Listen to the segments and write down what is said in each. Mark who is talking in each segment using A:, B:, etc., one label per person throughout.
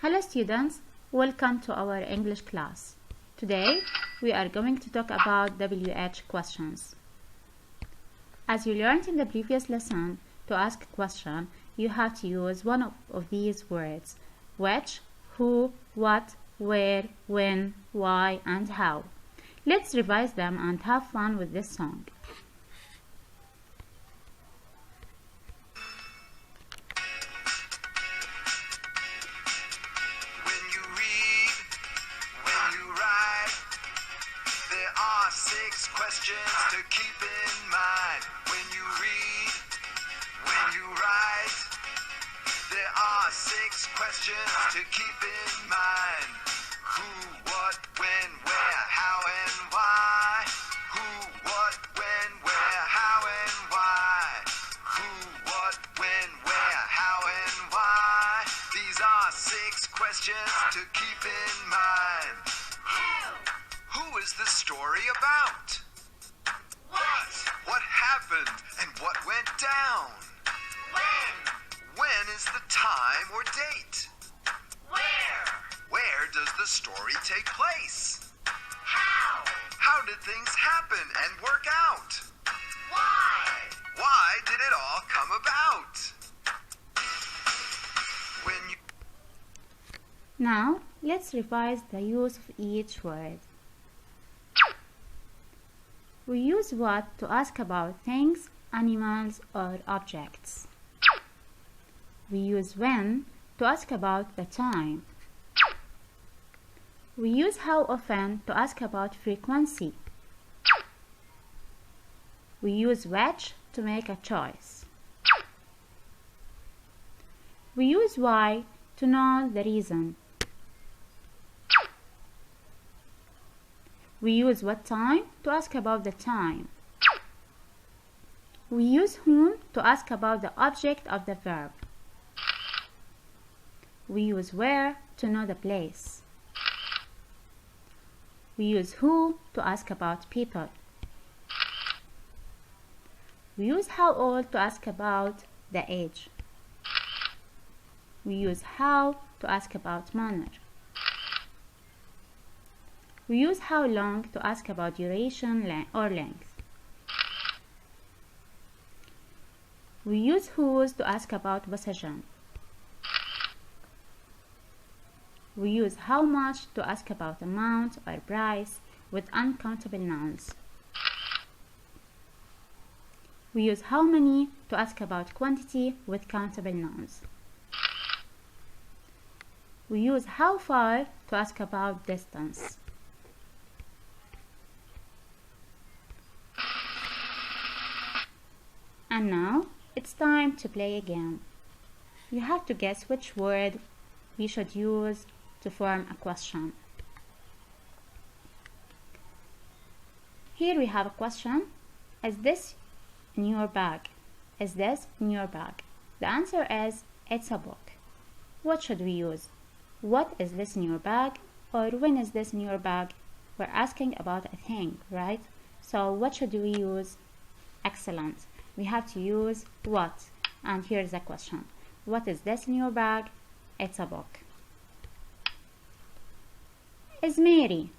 A: Hello students, welcome to our English class. Today we are going to talk about WH questions. As you learned in the previous lesson, to ask a question, you have to use one of these words: which, who, what, where, when, why, and how. Let's revise them and have fun with this song.
B: Six questions to keep in mind. When you read, when you write, there are 6 questions to keep in mind. Who, what, when, where, how, and why. Who, what, when, where, how, and why. Who, what, when, where, how, and why. These are 6 questions to keep in mind. Who is the story about? What happened and what went down? When is the time or date? Where does the story take place? How did things happen and work out? Why did it all come about?
A: Now, let's revise the use of each word. We use what to ask about things, animals, or objects. We use when to ask about the time. We use how often to ask about frequency. We use which to make a choice. We use why to know the reason. We use what time to ask about the time. We use whom to ask about the object of the verb. We use where to know the place. We use who to ask about people. We use how old to ask about the age. We use how to ask about manner. We use how long to ask about duration or length. We use whose to ask about possession. We use how much to ask about amount or price with uncountable nouns. We use how many to ask about quantity with countable nouns. We use how far to ask about distance. And now, it's time to play a game. You have to guess which word we should use to form a question. Here we have a question. Is this in your bag? Is this in your bag? The answer is, it's a book. What should we use? What is this in your bag? Or when is this in your bag? We're asking about a thing, right? So what should we use? Excellent. We have to use what. And here's the question. What is this in your bag? It's a book. Is Mary?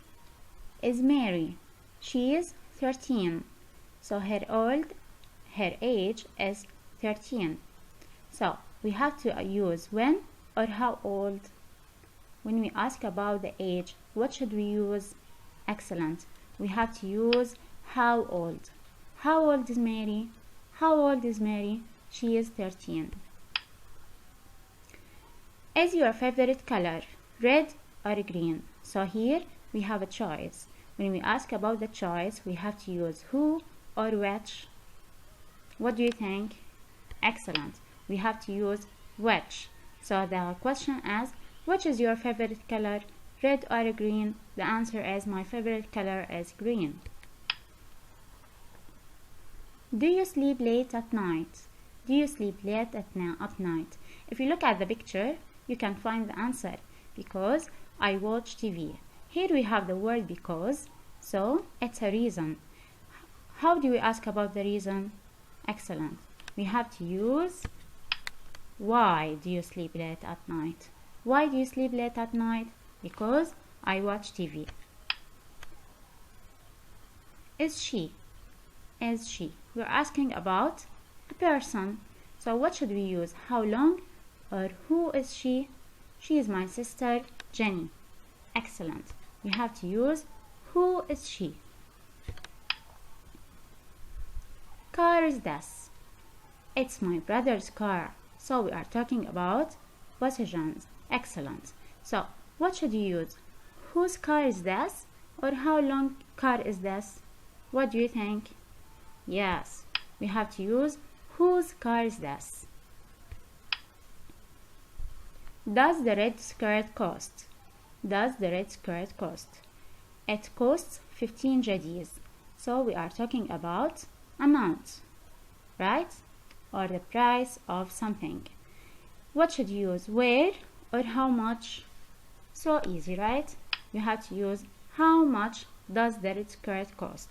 A: She is 13. So her age is 13. So we have to use when or how old. When we ask about the age, what should we use? Excellent. We have to use how old. How old is Mary? How old is Mary? She is 13. Is your favorite color red or green? So here we have a choice. When we ask about the choice, we have to use who or which. What do you think? Excellent. We have to use which. So the question is, which is your favorite color, red or green? The answer is, my favorite color is green. Do you sleep late at night? Do you sleep late at night? If you look at the picture, you can find the answer. Because I watch TV. Here we have the word because, so it's a reason. How do we ask about the reason? Excellent. We have to use why do you sleep late at night? Why do you sleep late at night? Because I watch TV. Is she? Is she? We're asking about a person. So what should we use? How long or who is she? She is my sister Jenny. Excellent. We have to use who is she. Car is this. It's my brother's car. So we are talking about possessions. Excellent. So what should you use? Whose car is this? Or how long car is this? What do you think? Yes, we have to use whose car is this? Does the red skirt cost? Does the red skirt cost? It costs 15 jadis. So we are talking about amount, right? Or the price of something. What should you use? Where or how much? So easy, right? You have to use how much does the red skirt cost?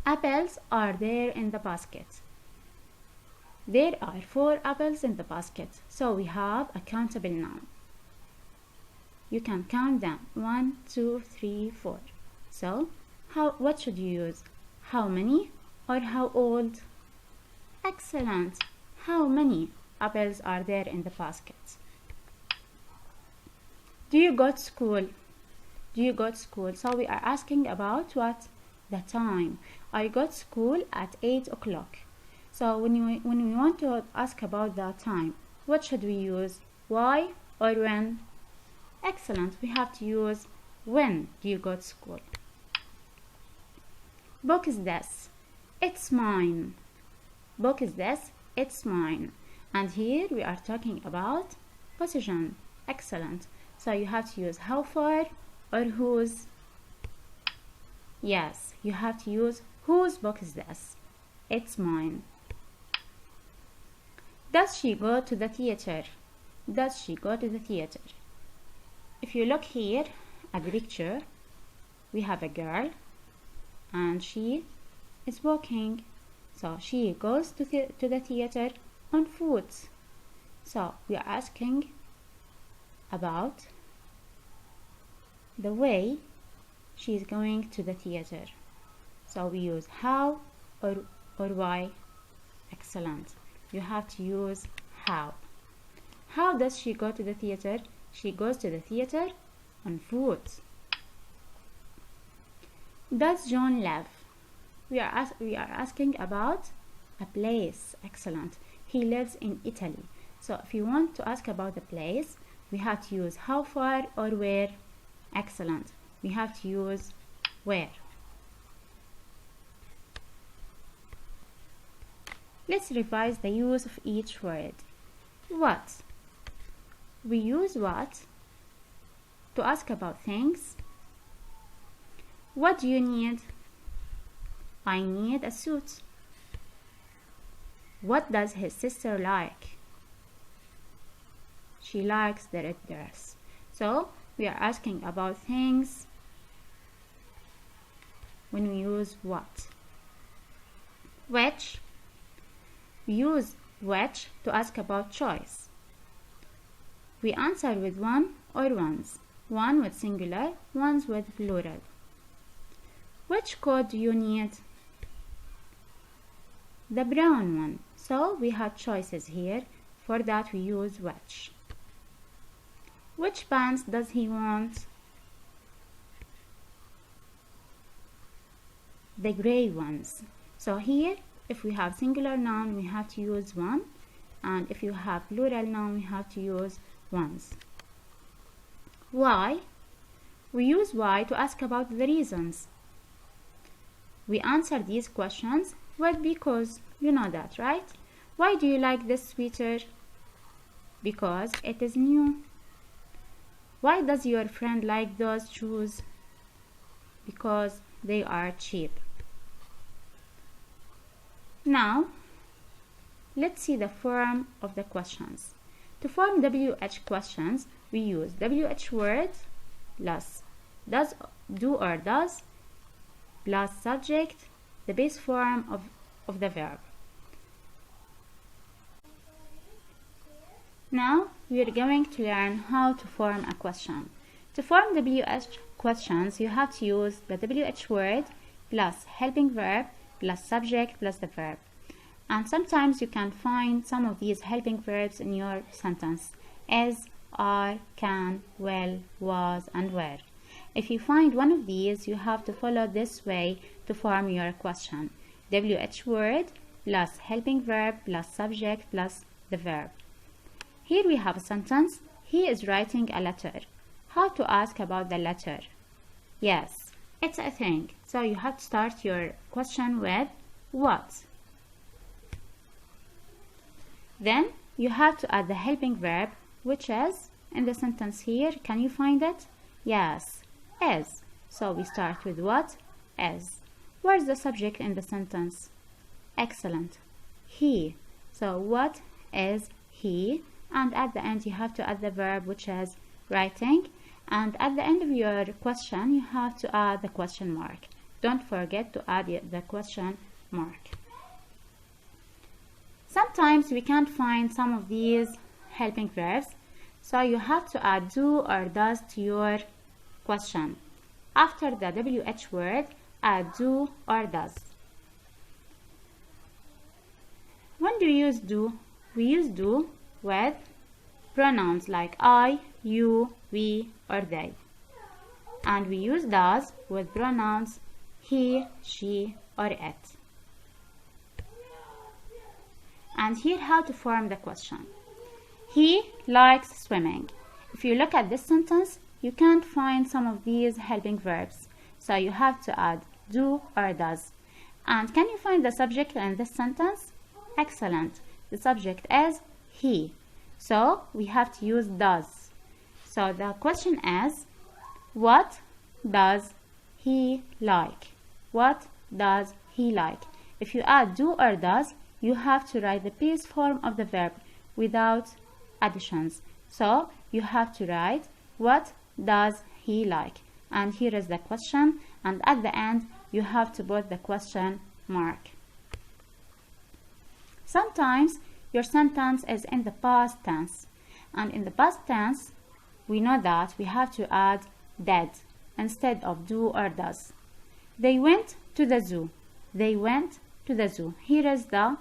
A: Apples are there in the basket. There are 4 apples in the basket. So we have a countable noun. You can count them. 1, 2, 3, 4. So what should you use? How many or how old? Excellent. How many apples are there in the basket? Do you go to school? Do you go to school? So we are asking about what? The time. I go to school at 8 o'clock. So when we want to ask about the time, what should we use? Why or when? Excellent. We have to use when do you go to school. Book is this. It's mine. Book is this. It's mine. And here we are talking about possession. Excellent. So you have to use how far or whose. Yes, you have to use whose book is this? It's mine. Does she go to the theater? Does she go to the theater? If you look here at the picture, we have a girl and she is walking. So she goes to the theater on foot. So we are asking about the way she is going to the theater. So we use how or why. Excellent. You have to use how. How does she go to the theater? She goes to the theater on foot. Does John live? We are asking about a place. Excellent. He lives in Italy. So if you want to ask about the place, we have to use how far or where. Excellent. We have to use where. Let's revise the use of each word. What? We use what to ask about things. What do you need? I need a suit. What does his sister like? She likes the red dress. So we are asking about things when we use what. Which? We use which to ask about choice. We answer with one or ones. One with singular, ones with plural. Which coat do you need? The brown one. So we have choices here. For that we use which. Which pants does he want? The gray ones. So here, if we have singular noun, we have to use one. And if you have plural noun, we have to use ones. Why? We use why to ask about the reasons. We answer these questions with because. You know that, right? Why do you like this sweater? Because it is new. Why does your friend like those shoes? Because they are cheap. Now, let's see the form of the questions. To form WH questions, we use WH word plus does, do or does, plus subject, the base form of the verb. Now we are going to learn how to form a question. To form WH questions, you have to use the WH word plus helping verb plus subject plus the verb. And sometimes you can find some of these helping verbs in your sentence: is, are, can, will, was, and were. If you find one of these, you have to follow this way to form your question: WH word plus helping verb plus subject plus the verb. Here we have a sentence: he is writing a letter. How to ask about the letter? Yes, it's a thing. So you have to start your question with what. Then you have to add the helping verb, which is in the sentence here. Can you find it? Yes, is. So we start with what? Is. Where's the subject in the sentence? Excellent. He. So what is he? And at the end you have to add the verb, which is writing. And at the end of your question you have to add the question mark. Don't forget to add the question mark. Sometimes we can't find some of these helping verbs, so you have to add do or does to your question. After the WH word, add do or does. When do we use do? We use do with pronouns like I, you, we, or they. And we use does with pronouns he, she, or it. And here how to form the question. He likes swimming. If you look at this sentence, you can't find some of these helping verbs, so you have to add do or does. And can you find the subject in this sentence? Excellent. The subject is he, so we have to use does. So the question is, what does he like? What does he like? If you add do or does, you have to write the base form of the verb without additions. So you have to write what does he like, and here is the question, and at the end you have to put the question mark. Sometimes your sentence is in the past tense, and in the past tense we know that we have to add did instead of do or does. They went to the zoo. They went to the zoo. Here is the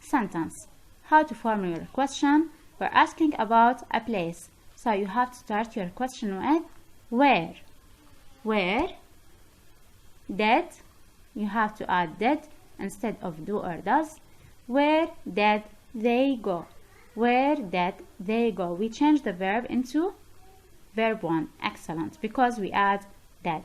A: sentence. How to form your question? We're asking about a place, so you have to start your question with where. Where did, you have to add did instead of do or does. Where did they go? Where did they go? We change the verb into verb 1. Excellent, because we add did.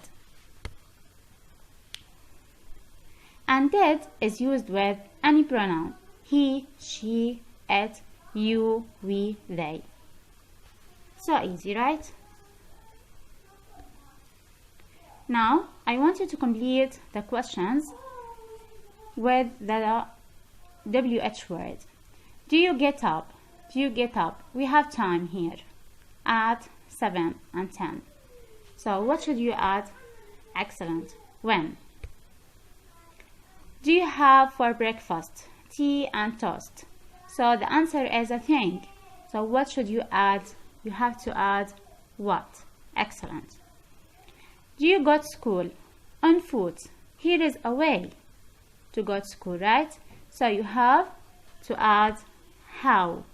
A: And did is used with any pronoun: he, she, it, you, we, they. So easy, right? Now I want you to complete the questions with the WH word. Do you get up? Do you get up? We have time here at 7 and 10. So what should you add? Excellent. When? Do you have for breakfast? Tea and toast. So the answer is a thing. So what should you add? You have to add what? Excellent. Do you go to school? On foot. Here is a way to go to school, right? So you have to add how.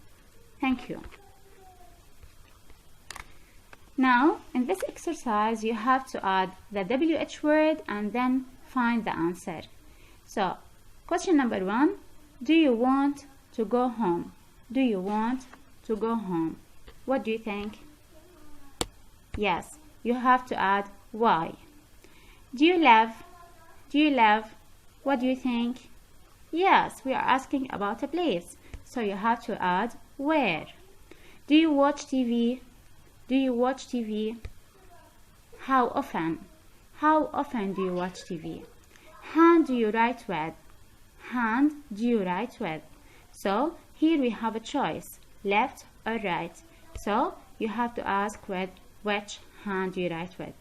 A: Thank you. Now in this exercise you have to add the WH word and then find the answer. So question number 1, do you want to go home? Do you want to go home? What do you think? Yes, you have to add why. Do you live? Do you live? What do you think? Yes, we are asking about a place, so you have to add where. Do you watch TV? Do you watch TV? How often? How often do you watch TV? Hand do you write with? Hand do you write with? So here we have a choice, left or right. So you have to ask with which hand you write with.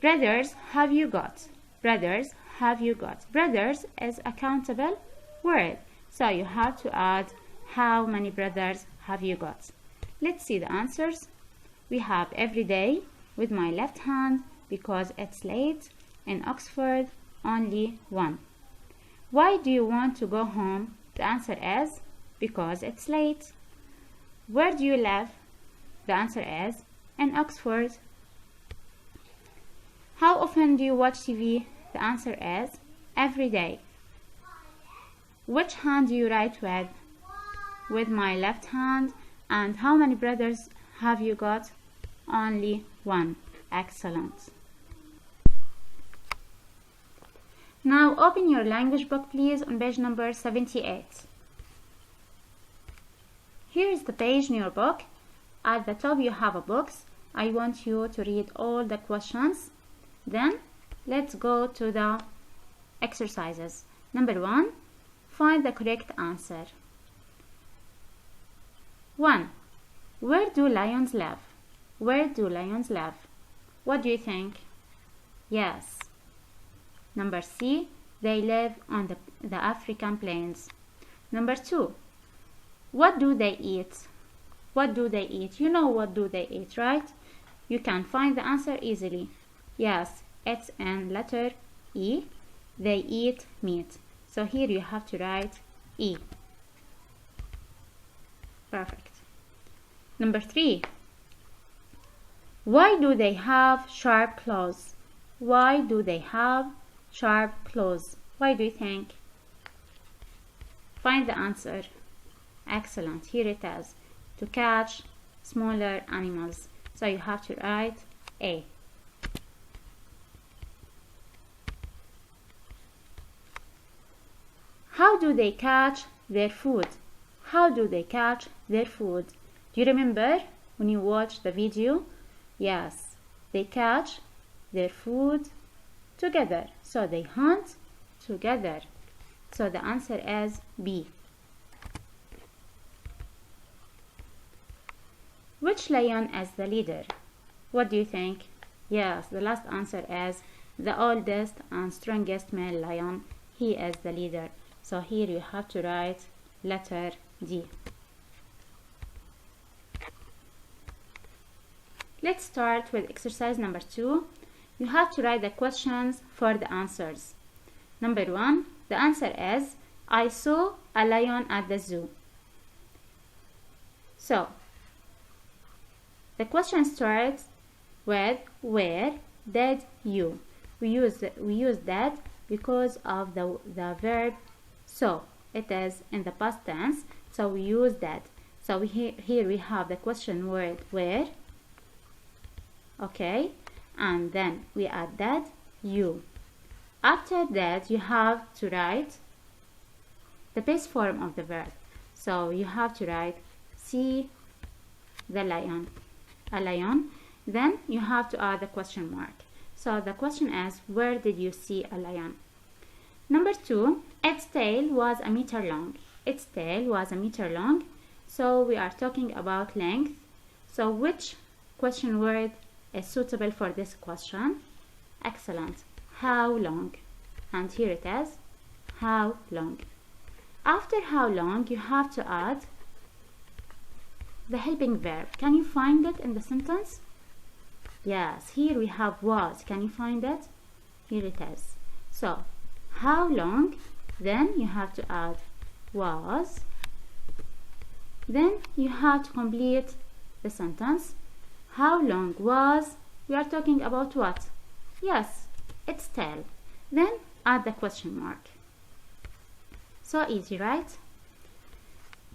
A: Brothers have you got? Brothers have you got? Brothers is a countable word, so you have to add how many brothers have you got? Let's see the answers. We have every day with my left hand because it's late. In Oxford, only one. Why do you want to go home? The answer is because it's late. Where do you live? The answer is in Oxford. How often do you watch TV? The answer is every day. Which hand do you write with? With my left hand. And how many brothers have you got? Only one. Excellent. Now open your language book please on page number 78. Here is the page in your book. At the top you have a box. I want you to read all the questions. Then let's go to the exercises. Number 1. Find the correct answer. 1. Where do lions live? Where do lions live? What do you think? Yes. Number C. They live on the African plains. Number 2. What do they eat? What do they eat? You know what do they eat, right? You can find the answer easily. Yes, it's in letter E. They eat meat. So here you have to write E. Perfect. Number 3. Why do they have sharp claws? Why do they have sharp claws? Why do you think? Find the answer. Excellent. Here it is. To catch smaller animals. So you have to write A. How do they catch their food? How do they catch their food? Do you remember when you watched the video? Yes, they catch their food together. So they hunt together. So the answer is B. Which lion is the leader? What do you think? Yes, the last answer is the oldest and strongest male lion. He is the leader. So here you have to write letter D. Let's start with exercise number 2. You have to write the questions for the answers. Number 1, the answer is I saw a lion at the zoo. So the question starts with where did you? We use that because of the verb so. It is in the past tense, so we use that. So here we have the question word where. Okay, and then we add that you. After that you have to write the base form of the verb. So you have to write see the lion, a lion. Then you have to add the question mark. So the question is where did you see a lion? Number 2, its tail was a meter long. Its tail was a meter long. So we are talking about length. So which question word is suitable for this question? Excellent. How long? And here it is. How long? After how long, you have to add the helping verb. Can you find it in the sentence? Yes, here we have was. Can you find it? Here it is. So how long, then you have to add was, then you have to complete the sentence. How long was, we are talking about what? Yes, its tail. Then add the question mark. So easy, right?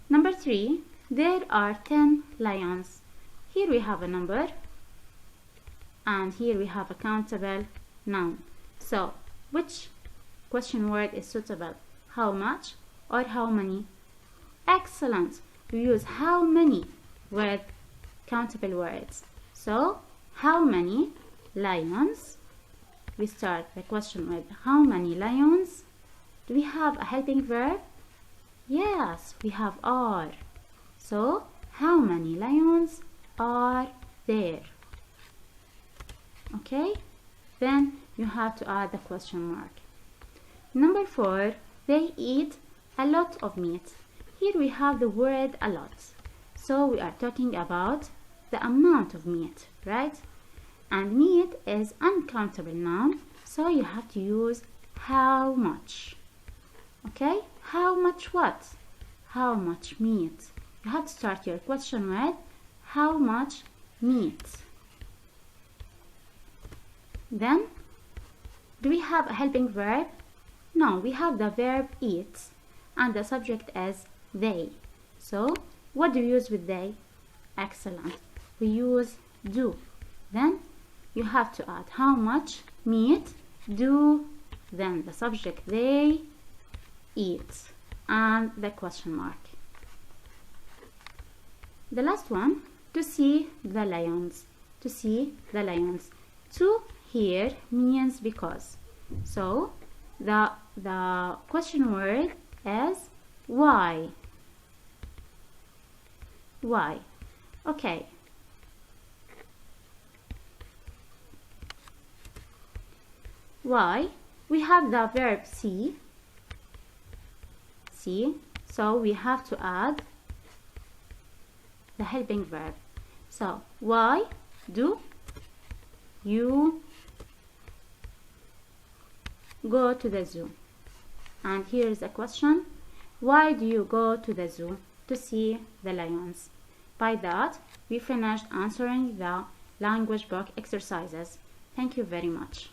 A: Number 3, there are 10 lions. Here we have a number and here we have a countable noun. So which question word is suitable? How much or how many? Excellent. We use how many with countable words. So how many lions? We start the question with how many lions? Do we have a helping verb? Yes, we have are. So how many lions are there? Okay, then you have to add the question mark. Number 4, they eat a lot of meat. Here we have the word a lot. So we are talking about the amount of meat, right? And meat is uncountable noun, so you have to use how much. Okay? How much what? How much meat? You have to start your question with how much meat. Then, do we have a helping verb? No, we have the verb eat, and the subject is they. So, what do we use with they? Excellent. We use do. Then, you have to add how much meat do, then the subject they eat, and the question mark. The last one, to see the lions. To see the lions. To here means because. So the question word is why. Why? Okay. Why? We have the verb see. See. So we have to add the helping verb. So why do you go to the zoo? And here is a question. Why do you go to the zoo? To see the lions. By that, we finished answering the language book exercises. Thank you very much.